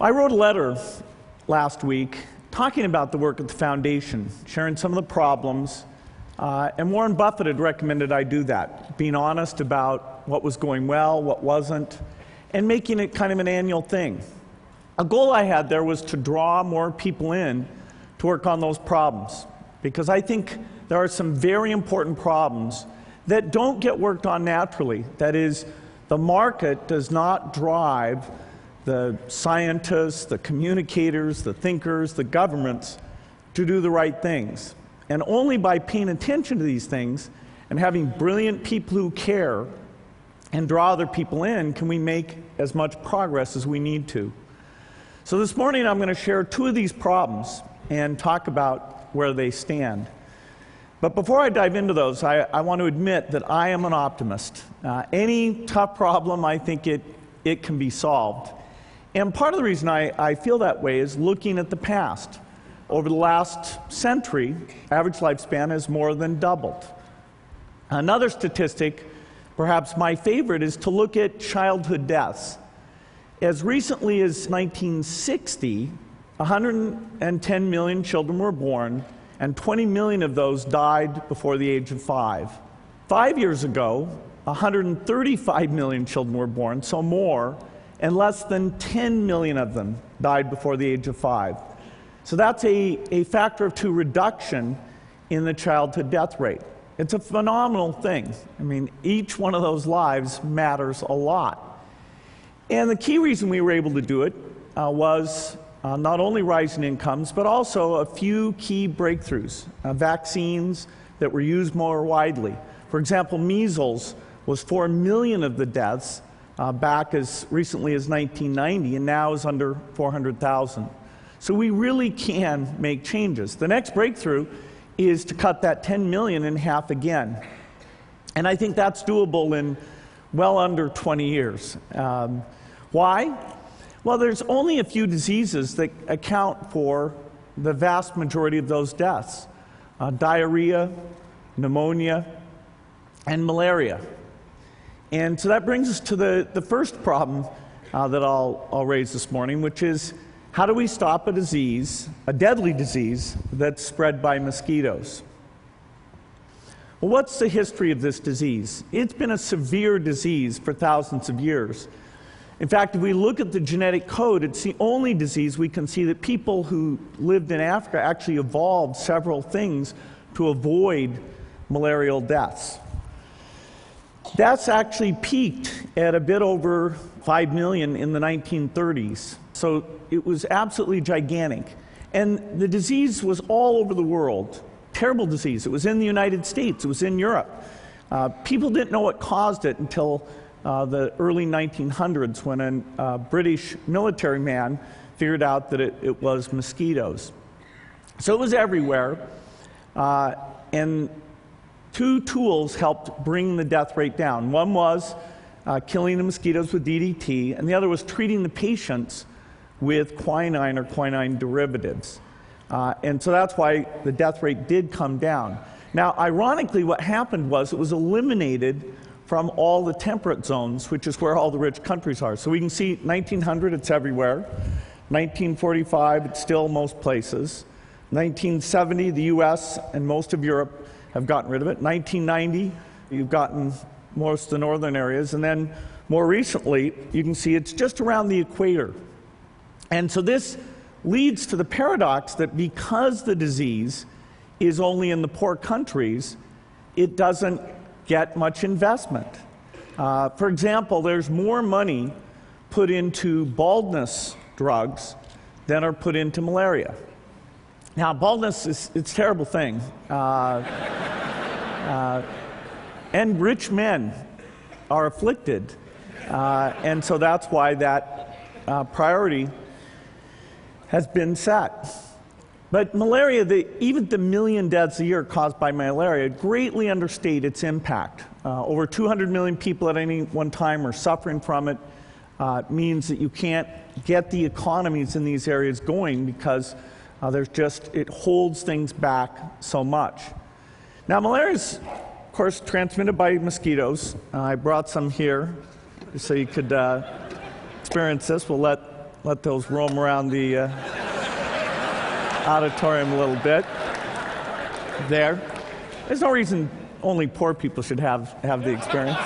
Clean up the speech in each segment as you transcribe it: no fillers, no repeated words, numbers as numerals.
I wrote a letter last week talking about the work at the foundation, sharing some of the problems, and Warren Buffett had recommended I do that, being honest about what was going well, what wasn't, and making it kind of an annual thing. A goal I had there was to draw more people in to work on those problems, because I think there are some very important problems that don't get worked on naturally. That is, the market does not drive the scientists, the communicators, the thinkers, the governments to do the right things. And only by paying attention to these things and having brilliant people who care and draw other people in can we make as much progress as we need to. So this morning I'm going to share two of these problems and talk about where they stand. But before I dive into those, I want to admit that I am an optimist. Any tough problem, I think it can be solved. And part of the reason I feel that way is looking at the past. Over the last century, average lifespan has more than doubled. Another statistic, perhaps my favorite, is to look at childhood deaths. As recently as 1960, 110 million children were born, and 20 million of those died before the age of 5. 5 years ago, 135 million children were born, so more, and less than 10 million of them died before the age of 5. So that's a factor of 2 reduction in the childhood death rate. It's a phenomenal thing. I mean, each one of those lives matters a lot. And the key reason we were able to do it was not only rising incomes, but also a few key breakthroughs, vaccines that were used more widely. For example, measles was 4 million of the deaths back as recently as 1990, and now is under 400,000. So we really can make changes. The next breakthrough is to cut that 10 million in half again. And I think that's doable in well under 20 years. Why? Well, there's only a few diseases that account for the vast majority of those deaths. Diarrhea, pneumonia, and malaria. And so that brings us to the first problem that I'll raise this morning, which is how do we stop a disease, a deadly disease, that's spread by mosquitoes? Well, what's the history of this disease? It's been a severe disease for thousands of years. In fact, if we look at the genetic code, it's the only disease we can see that people who lived in Africa actually evolved several things to avoid malarial deaths. That's actually peaked at a bit over 5 million in the 1930s. So it was absolutely gigantic. And the disease was all over the world. Terrible disease. It was in the United States. It was in Europe. People didn't know what caused it until the early 1900s when a British military man figured out that it was mosquitoes. So it was everywhere. And 2 tools helped bring the death rate down. One was killing the mosquitoes with DDT, and the other was treating the patients with quinine or quinine derivatives. And so that's why the death rate did come down. Now, ironically, what happened was it was eliminated from all the temperate zones, which is where all the rich countries are. So we can see 1900, it's everywhere. 1945, it's still most places. 1970, the US and most of Europe have gotten rid of it. 1990, you've gotten most of the northern areas. And then more recently, you can see it's just around the equator. And so this leads to the paradox that because the disease is only in the poor countries, it doesn't get much investment. For example, there's more money put into baldness drugs than are put into malaria. Now, baldness it's a terrible thing. And rich men are afflicted. And so that's why that priority has been set. But malaria, even the 1 million deaths a year caused by malaria, greatly understate its impact. Over 200 million people at any one time are suffering from it. It means that you can't get the economies in these areas going because it holds things back so much. Now, malaria is, of course, transmitted by mosquitoes. I brought some here so you could experience this. We'll let those roam around the auditorium a little bit. There. There's no reason only poor people should have the experience.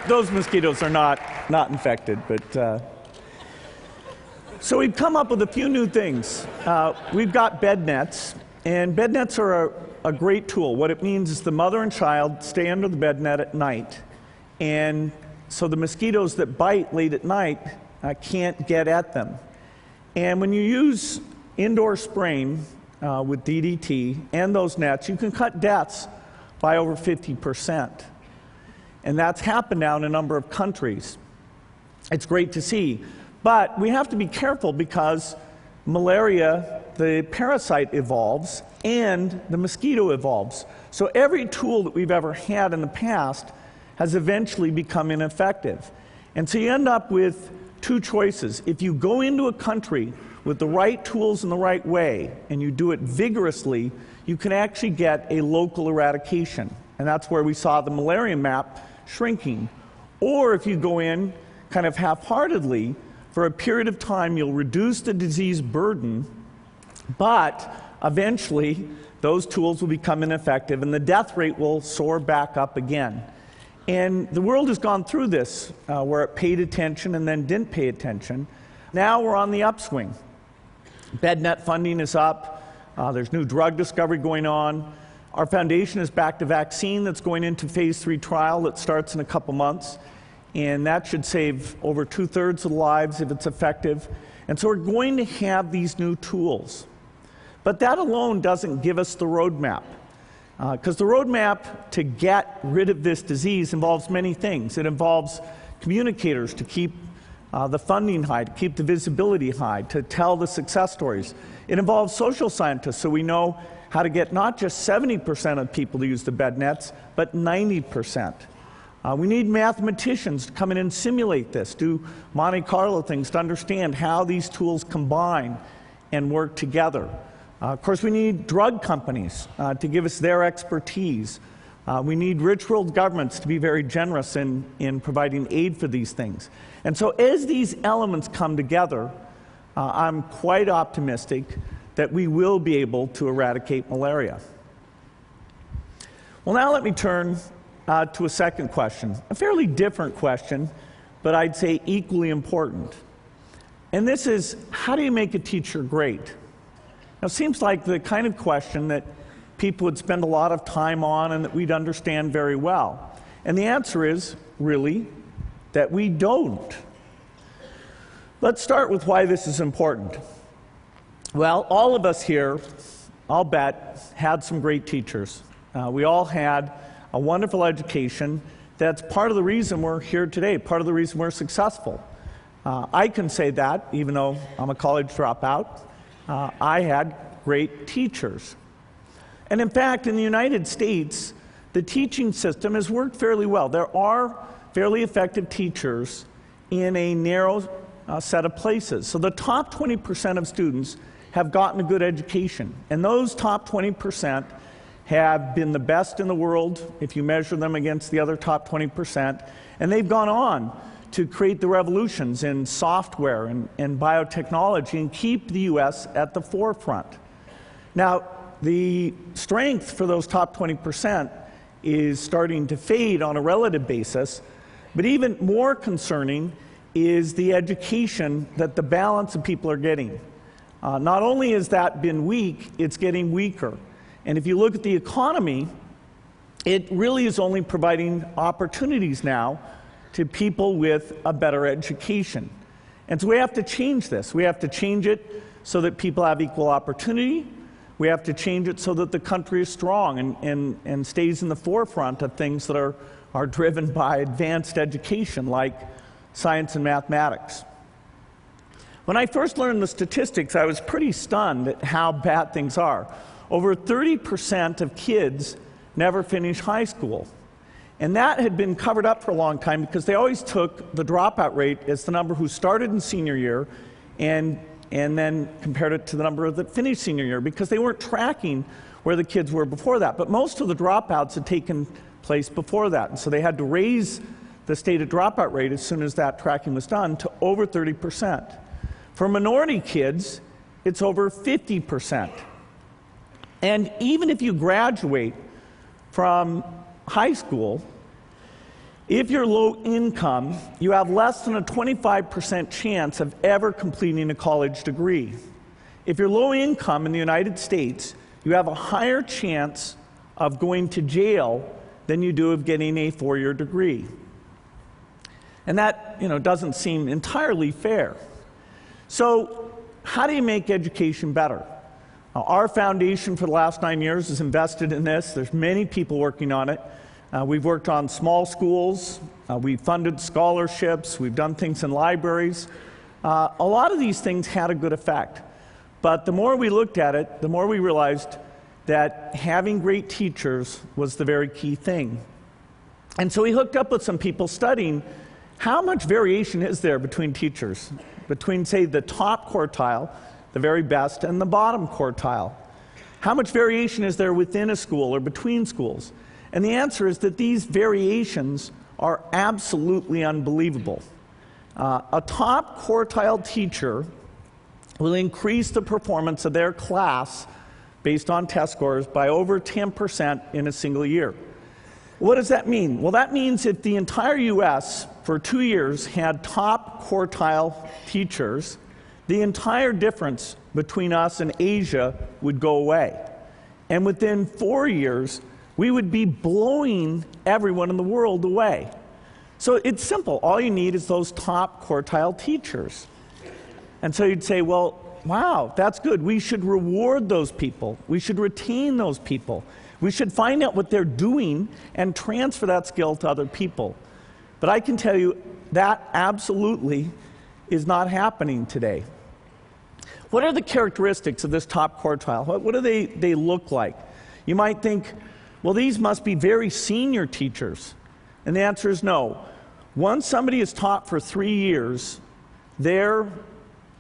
Those mosquitoes are not infected, but so we've come up with a few new things. We've got bed nets, and bed nets are a great tool. What it means is the mother and child stay under the bed net at night, and so the mosquitoes that bite late at night can't get at them. And when you use indoor spraying with DDT and those nets, you can cut deaths by over 50%. And that's happened now in a number of countries. It's great to see. But we have to be careful because malaria, the parasite, evolves and the mosquito evolves. So every tool that we've ever had in the past has eventually become ineffective. And so you end up with two choices. If you go into a country with the right tools in the right way and you do it vigorously, you can actually get a local eradication. And that's where we saw the malaria map shrinking. Or if you go in kind of half-heartedly, for a period of time you'll reduce the disease burden, but eventually those tools will become ineffective and the death rate will soar back up again. And the world has gone through this, where it paid attention and then didn't pay attention. Now we're on the upswing. Bed net funding is up. There's new drug discovery going on. Our foundation has backed a vaccine that's going into phase 3 trial that starts in a couple months. And that should save over 2/3 of the lives if it's effective. And so we're going to have these new tools. But that alone doesn't give us the roadmap. Because the roadmap to get rid of this disease involves many things. It involves communicators to keep the funding high, to keep the visibility high, to tell the success stories. It involves social scientists, so we know how to get not just 70% of people to use the bed nets, but 90%. We need mathematicians to come in and simulate this, do Monte Carlo things to understand how these tools combine and work together. Of course, we need drug companies to give us their expertise. We need rich world governments to be very generous in providing aid for these things. And so as these elements come together, I'm quite optimistic that we will be able to eradicate malaria. Well, now let me turn to a second question, a fairly different question, but I'd say equally important. And this is, how do you make a teacher great? Now, it seems like the kind of question that people would spend a lot of time on and that we'd understand very well. And the answer is, really, that we don't. Let's start with why this is important. Well, all of us here, I'll bet, had some great teachers. We all had a wonderful education. That's part of the reason we're here today, part of the reason we're successful. I can say that, even though I'm a college dropout. I had great teachers. And in fact, in the United States, the teaching system has worked fairly well. There are fairly effective teachers in a narrow set of places. So the top 20% of students have gotten a good education. And those top 20% have been the best in the world if you measure them against the other top 20%. And they've gone on to create the revolutions in software and biotechnology and keep the U.S. at the forefront. Now, the strength for those top 20% is starting to fade on a relative basis, but even more concerning is the education that the balance of people are getting. Not only has that been weak, it's getting weaker. And if you look at the economy, it really is only providing opportunities now to people with a better education. And so we have to change this. We have to change it so that people have equal opportunity. We have to change it so that the country is strong and stays in the forefront of things that are driven by advanced education, like science and mathematics. When I first learned the statistics, I was pretty stunned at how bad things are. Over 30% of kids never finish high school. And that had been covered up for a long time because they always took the dropout rate as the number who started in senior year and then compared it to the number that finished senior year because they weren't tracking where the kids were before that. But most of the dropouts had taken place before that. And so they had to raise the stated dropout rate as soon as that tracking was done to over 30%. For minority kids, it's over 50%. And even if you graduate from high school, if you're low income, you have less than a 25% chance of ever completing a college degree. If you're low income in the United States, you have a higher chance of going to jail than you do of getting a four-year degree. And that, doesn't seem entirely fair. So, how do you make education better? Our foundation for the last 9 years has invested in this. There's many people working on it. We've worked on small schools. We've funded scholarships. We've done things in libraries. A lot of these things had a good effect. But the more we looked at it, the more we realized that having great teachers was the very key thing. And so we hooked up with some people studying how much variation is there between teachers, between, say, the top quartile, the very best, and the bottom quartile. How much variation is there within a school or between schools? And the answer is that these variations are absolutely unbelievable. A top quartile teacher will increase the performance of their class based on test scores by over 10% in a single year. What does that mean? Well, that means if the entire U.S. for 2 years had top quartile teachers, the entire difference between us and Asia would go away. And within 4 years, we would be blowing everyone in the world away. So it's simple. All you need is those top quartile teachers. And so you'd say, well, wow, that's good. We should reward those people. We should retain those people. We should find out what they're doing and transfer that skill to other people. But I can tell you that absolutely is not happening today. What are the characteristics of this top quartile? What do they look like? You might think, well, these must be very senior teachers. And the answer is no. Once somebody is taught for 3 years, their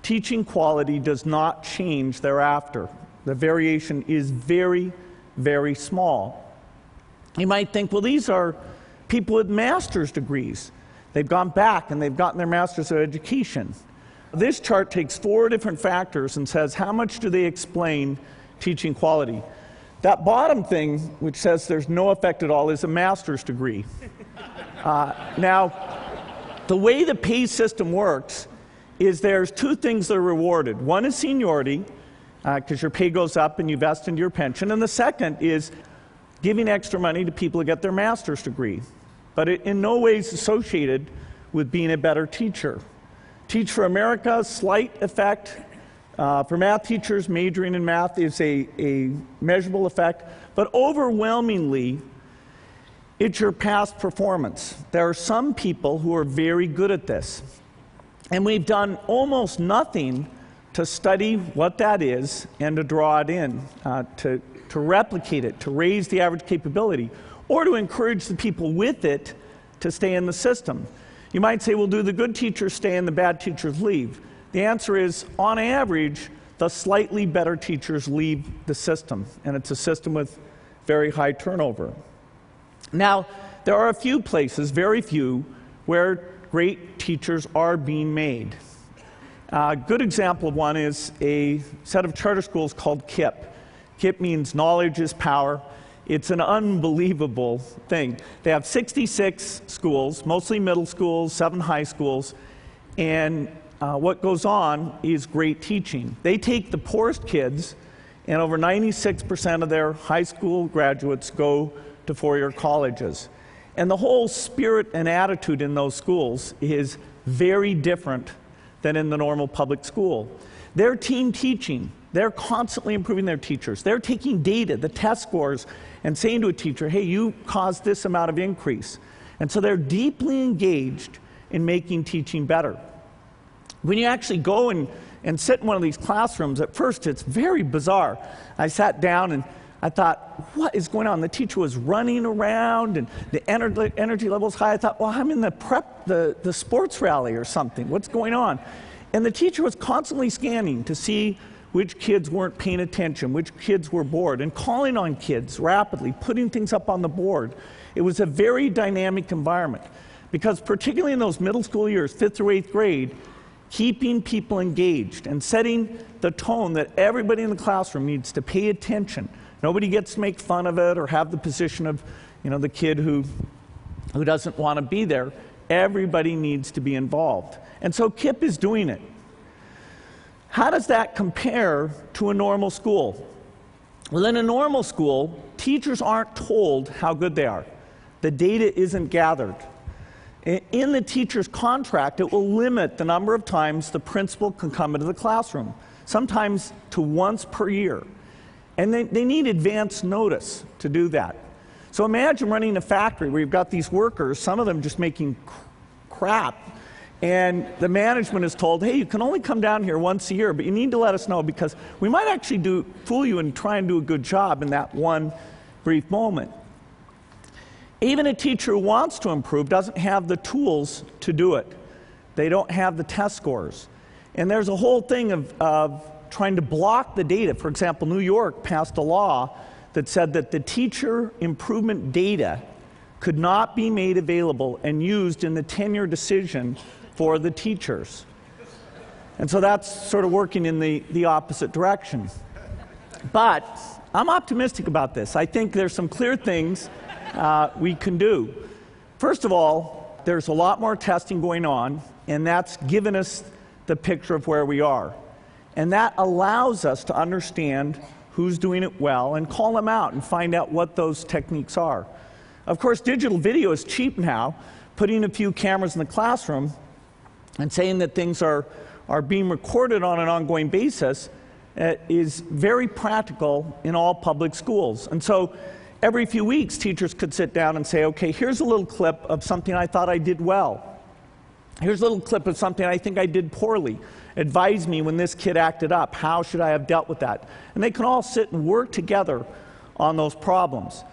teaching quality does not change thereafter. The variation is very, very small. You might think, well, these are people with master's degrees. They've gone back and they've gotten their master's of education. This chart takes 4 different factors and says how much do they explain teaching quality. That bottom thing, which says there's no effect at all, is a master's degree. Now, the way the pay system works is there's 2 things that are rewarded. One is seniority, because your pay goes up and you vest into your pension. And the second is giving extra money to people who get their master's degree. But it in no way is associated with being a better teacher. Teach for America, slight effect. For math teachers, majoring in math is a measurable effect. But overwhelmingly, it's your past performance. There are some people who are very good at this. And we've done almost nothing to study what that is and to draw it in, to replicate it, to raise the average capability, or to encourage the people with it to stay in the system. You might say, well, do the good teachers stay and the bad teachers leave? The answer is, on average, the slightly better teachers leave the system, and it's a system with very high turnover. Now, there are a few places, very few, where great teachers are being made. A good example of one is a set of charter schools called KIPP. KIPP means knowledge is power. It's an unbelievable thing. They have 66 schools, mostly middle schools, 7 high schools, and what goes on is great teaching. They take the poorest kids, and over 96% of their high school graduates go to 4-year colleges. And the whole spirit and attitude in those schools is very different than in the normal public school. They're team teaching. They're constantly improving their teachers. They're taking data, the test scores, and saying to a teacher, hey, you caused this amount of increase. And so they're deeply engaged in making teaching better. When you actually go and sit in one of these classrooms, at first it's very bizarre. I sat down and I thought, what is going on? The teacher was running around and the energy level was high. I thought, well, I'm in the sports rally or something. What's going on? And the teacher was constantly scanning to see which kids weren't paying attention, which kids were bored, and calling on kids rapidly, putting things up on the board. It was a very dynamic environment because particularly in those middle school years, 5th through 8th grade, keeping people engaged and setting the tone that everybody in the classroom needs to pay attention. Nobody gets to make fun of it or have the position of, the kid who doesn't want to be there. Everybody needs to be involved. And so KIPP is doing it. How does that compare to a normal school? Well, in a normal school, teachers aren't told how good they are. The data isn't gathered. In the teacher's contract, it will limit the number of times the principal can come into the classroom, sometimes to once per year. And they need advance notice to do that. So imagine running a factory where you've got these workers, some of them just making crap, and the management is told, hey, you can only come down here once a year, but you need to let us know because we might actually fool you and try and do a good job in that one brief moment. Even a teacher who wants to improve doesn't have the tools to do it. They don't have the test scores. And there's a whole thing of trying to block the data. For example, New York passed a law that said that the teacher improvement data could not be made available and used in the tenure decision for the teachers. And so that's sort of working in the opposite direction. But I'm optimistic about this. I think there's some clear things we can do. First of all, there's a lot more testing going on, and that's given us the picture of where we are. And that allows us to understand who's doing it well and call them out and find out what those techniques are. Of course, digital video is cheap now. Putting a few cameras in the classroom and saying that things are being recorded on an ongoing basis is very practical in all public schools. And so every few weeks, teachers could sit down and say, okay, here's a little clip of something I thought I did well. Here's a little clip of something I think I did poorly. Advise me when this kid acted up. How should I have dealt with that? And they can all sit and work together on those problems.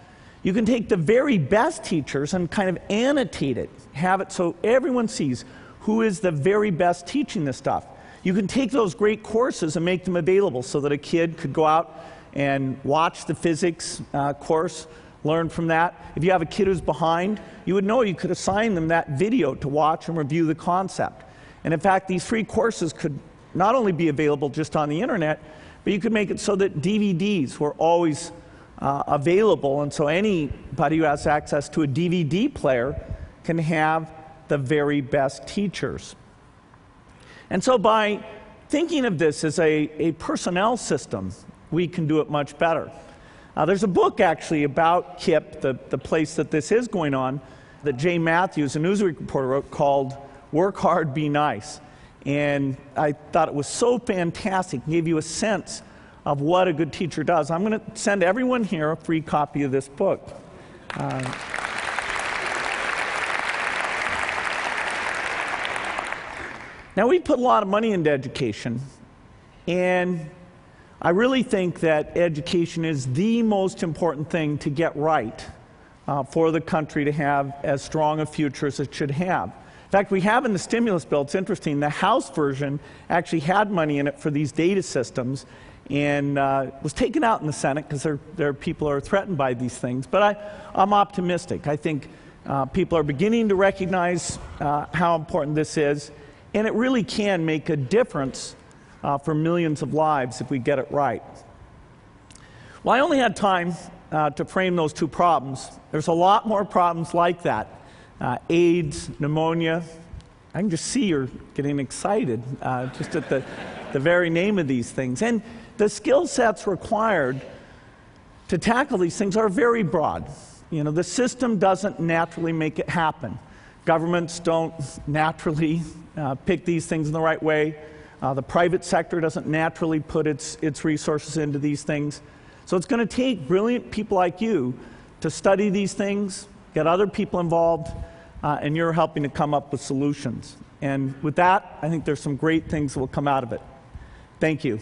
You can take the very best teachers and kind of annotate it, have it so everyone sees who is the very best teaching this stuff. You can take those great courses and make them available so that a kid could go out and watch the physics course, learn from that. If you have a kid who's behind, you would know you could assign them that video to watch and review the concept. And in fact, these free courses could not only be available just on the internet, but you could make it so that DVDs were always available, and so anybody who has access to a DVD player can have the very best teachers. And so by thinking of this as a personnel system, we can do it much better. There's a book actually about KIPP, the place that this is going on, that Jay Matthews, a Newsweek reporter, wrote called Work Hard, Be Nice. And I thought it was so fantastic, it gave you a sense of what a good teacher does. I'm going to send everyone here a free copy of this book. Now, we put a lot of money into education, and I really think that education is the most important thing to get right for the country to have as strong a future as it should have. In fact, we have in the stimulus bill, it's interesting, the House version actually had money in it for these data systems, and was taken out in the Senate because there are people who are threatened by these things. But I'm optimistic. I think people are beginning to recognize how important this is, and it really can make a difference for millions of lives if we get it right. Well, I only had time to frame those two problems. There's a lot more problems like that. AIDS, pneumonia. I can just see you're getting excited just at the very name of these things. And the skill sets required to tackle these things are very broad. The system doesn't naturally make it happen. Governments don't naturally pick these things in the right way. The private sector doesn't naturally put its resources into these things. So it's going to take brilliant people like you to study these things, get other people involved, and you're helping to come up with solutions. And with that, I think there's some great things that will come out of it. Thank you.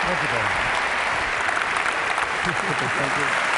Thank you, Dave. Thank you.